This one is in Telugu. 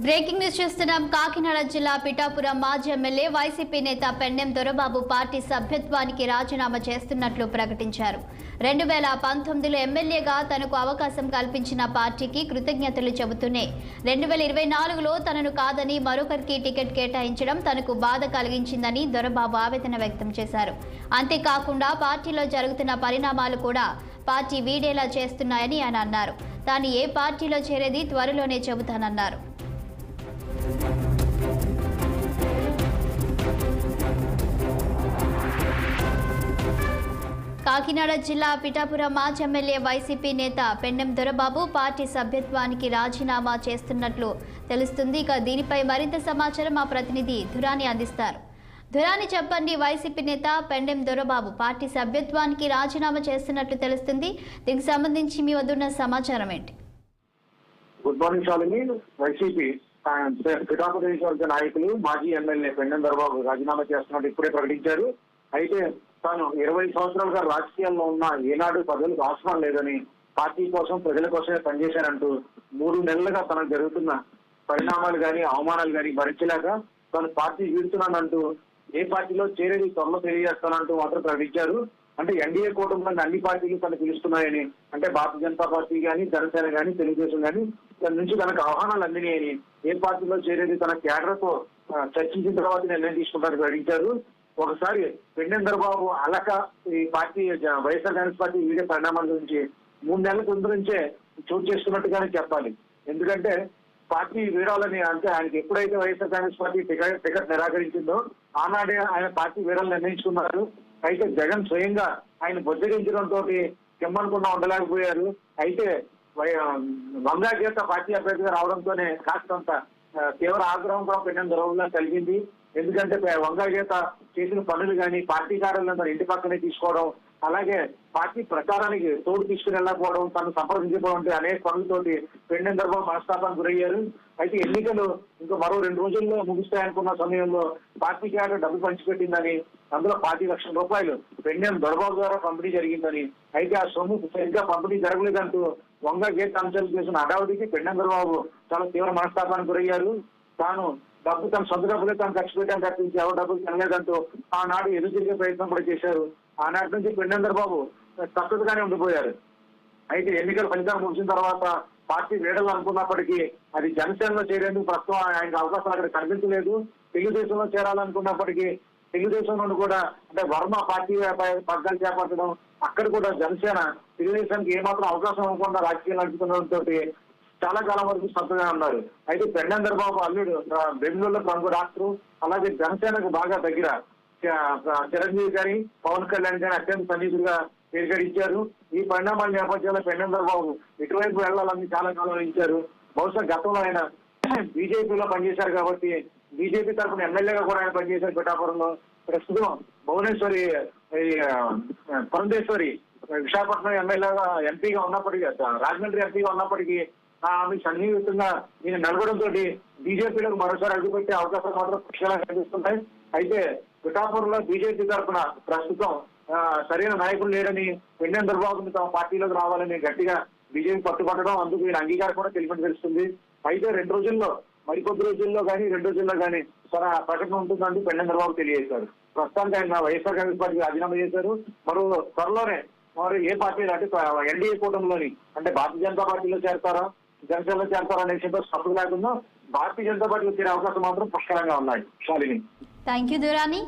బ్రేకింగ్ న్యూస్ చూస్తున్నాం. కాకినాడ జిల్లా పిఠాపురం మాజీ ఎమ్మెల్యే వైసీపీ నేత పెన్నెం దొరబాబు పార్టీ సభ్యత్వానికి రాజీనామా చేస్తున్నట్లు ప్రకటించారు. 2019లో ఎమ్మెల్యేగా తనకు అవకాశం కల్పించిన పార్టీకి కృతజ్ఞతలు చెబుతూనే 2024లో తనను కాదని మరొకరికి టికెట్ కేటాయించడం తనకు బాధ కలిగించిందని దొరబాబు ఆవేదన వ్యక్తం చేశారు. అంతేకాకుండా పార్టీలో జరుగుతున్న పరిణామాలు కూడా పార్టీ వీడేలా చేస్తున్నాయని ఆయన అన్నారు. తాను ఏ పార్టీలో చేరేది త్వరలోనే చెబుతానన్నారు. కాకినాడ జిల్లా పిఠాపురం మాజీ ఎమ్మెల్యే వైసీపీ నేత పెన్నెం దొరబాబు పార్టీ సభ్యత్వానికి రాజీనామా చేస్తున్నట్లు తెలుస్తుంది. ఇక దీనిపై మరింత సమాచారం మా ప్రతినిధి ధురాని అందిస్తారు. ధురాని చెప్పండి, వైసీపీ నేత పెన్నెం దొరబాబు పార్టీ సభ్యత్వానికి రాజీనామా చేస్తున్నట్లు తెలుస్తుంది. దీనికి సంబంధించి మీ వద్ద ఉన్న సమాచారం ఏంటి? Good morning Shalini. YCP Pithapuram నియోజకవర్గ నాయకులు మాజీ ఎమ్మెల్యే పెన్నెం దొరబాబు రాజీనామా చేస్తున్నట్టు ఇప్పుడే ప్రకటించారు. అయితే తాను 20 సంవత్సరాలుగా రాజకీయాల్లో ఉన్న ఏనాడు పదవులకు అవసరం లేదని, పార్టీ కోసం ప్రజల కోసమే పనిచేశారంటూ 3 నెలలుగా తనకు జరుగుతున్న పరిణామాలు కానీ అవమానాలు కానీ భరించలేక తాను పార్టీ వీడుతున్నానంటూ ఏ పార్టీలో చేరేది త్వరలో తెలియజేస్తానంటూ మాత్రం ప్రకటించారు. అంటే ఎన్డీఏ కూటమిలోని అన్ని పార్టీలు తను పిలుస్తున్నాయని, అంటే భారతీయ జనతా పార్టీ కానీ, జనసేన కానీ, తెలుగుదేశం కానీ తన నుంచి తనకు ఆహ్వానాలు అందినాయని, ఏ పార్టీలో చేరేది తన క్యాడర్తో చర్చించిన తర్వాత నిర్ణయం తీసుకుంటారని ప్రకటించారు. ఒకసారి పెన్నెం దొరబాబు అలక ఈ party YSR Congress party video పరిణామాల గురించి 3 నెలల ముందు నుంచే చోటు చేసుకున్నట్టుగానే చెప్పాలి. ఎందుకంటే పార్టీ వీరాలని, అంటే ఆయనకి ఎప్పుడైతే వైఎస్ఆర్ కాంగ్రెస్ పార్టీ టికెట్ నిరాకరించిందో ఆనాడే ఆయన పార్టీ వీరాలు నిర్ణయించుకున్నారు. అయితే జగన్ స్వయంగా ఆయన బుజ్జగించడంతో కెమ్మనుకున్నా ఉండలేకపోయారు. అయితే వంగాగీత పార్టీ అభ్యర్థిగా రావడంతోనే కాస్తంత తీవ్ర ఆగ్రహం కూడా పెన్నెం దొరబాబులా కలిగింది. ఎందుకంటే వంగాగీత చేసిన పనులు కానీ, పార్టీ కార్యాలయం ఇంటి పక్కనే తీసుకోవడం, అలాగే పార్టీ ప్రచారానికి తోడు తీసుకుని వెళ్ళకపోవడం, తను సంప్రదించడం అనేక పనులతోటి పెన్నెం దొరబాబు మనస్తాపానికి గురయ్యారు. అయితే ఎన్నికలు ఇంకా మరో 2 రోజుల్లో ముగుస్తాయనుకున్న సమయంలో పార్టీ క్యాడర్ డబ్బు పంచిపెట్టిందని, అందులో 40 లక్షల రూపాయలు పెన్నెం దొరబాబు ద్వారా పంపిణీ జరిగిందని, అయితే ఆ సొమ్ము సరిగ్గా పంపిణీ జరగలేదంటూ వంగాగీత అంశాలు చేసిన హడావుడికి పెన్నెం దొరబాబు చాలా తీవ్ర మనస్తాపానికి గురయ్యారు. తాను డబ్బు తన సొంత డబ్బులే తాను ఖర్చు పెట్టాను తప్పించి ఎవరు డబ్బులు తినలేదంటూ ఆనాడు ఎదురు తిరిగే ప్రయత్నం కూడా చేశారు. ఆనాటి నుంచి పెన్నెం దొరబాబు తక్కువగానే ఉండిపోయారు. అయితే ఎన్నికల ఫలితాలు ముగిసిన తర్వాత పార్టీ వీడాలని అనుకున్నప్పటికీ అది జనసేనలో చేరేందుకు ప్రస్తుతం ఆయనకు అవకాశం అక్కడ కనిపించలేదు. తెలుగుదేశంలో చేరాలనుకున్నప్పటికీ తెలుగుదేశం నుండి కూడా, అంటే వర్మ పార్టీ పగ్గాలు చేపట్టడం, అక్కడ కూడా జనసేన తెలుగుదేశానికి ఏమాత్రం అవకాశం ఇవ్వకుండా రాజకీయాలు నడుపుతుండటంతో చాలా కాలం వరకు స్తబ్దుగా ఉన్నారు. అయితే పెన్నెం దొరబాబు అల్లుడు బెంగళూరులో ప్రముఖ డాక్టర్, అలాగే జనసేనకు బాగా దగ్గర చిరంజీవి గారి, పవన్ కళ్యాణ్ గారి అత్యంత సన్నిహితులుగా పేరుగడించారు. ఈ పరిణామాల నేపథ్యంలో పెన్నెం దొరబాబు ఇటువైపు వెళ్లాలని చాలా కాలం ఇచ్చారు. బహుశా గతంలో ఆయన బీజేపీలో పనిచేశారు కాబట్టి బీజేపీ తరఫున ఎమ్మెల్యేగా కూడా ఆయన పనిచేశారు పిఠాపురంలో. ప్రస్తుతం భువనేశ్వరి పురంధేశ్వరి విశాఖపట్నం ఎమ్మెల్యేగా ఎంపీగా ఉన్నప్పటికీ, రాజమండ్రి ఎంపీగా ఉన్నప్పటికీ ఆమె సన్నిహితంగా ఈయన నడవడంతో బీజేపీలకు మరోసారి అడ్డుపెట్టే అవకాశాలు మాత్రం పుష్కలంగా కనిపిస్తున్నాయి. అయితే పిఠాపురంలో బీజేపీ తరఫున ప్రస్తుతం సరైన నాయకులు లేరని, పెన్నెం దొరబాబుని తమ పార్టీలోకి రావాలని గట్టిగా బీజేపీ పట్టుబట్టడం, అందుకు ఈయన అంగీకారం కూడా తెలిపని తెలుస్తుంది. అయితే 2 రోజుల్లో, మరికొద్ది రోజుల్లో కానీ 2 రోజుల్లో కానీ తన ప్రకటన ఉంటుందంటూ పెన్నెం దొరబాబు తెలియజేశారు. ప్రస్తుతానికి ఆయన వైఎస్ఆర్ కాంగ్రెస్ పార్టీకి రాజీనామా చేశారు. త్వరలోనే ఏ పార్టీలు, అంటే ఎన్డీఏ కూటమిలోని, అంటే భారతీయ జనతా పార్టీలో చేరతారా, జనసేనలో చేరతారా అనే విషయంలో స్పష్టత లేకుండా భారతీయ జనతా పార్టీలో చేరే అవకాశం మాత్రం పుష్కలంగా ఉన్నాయి. శాలిని. Thank you Durani.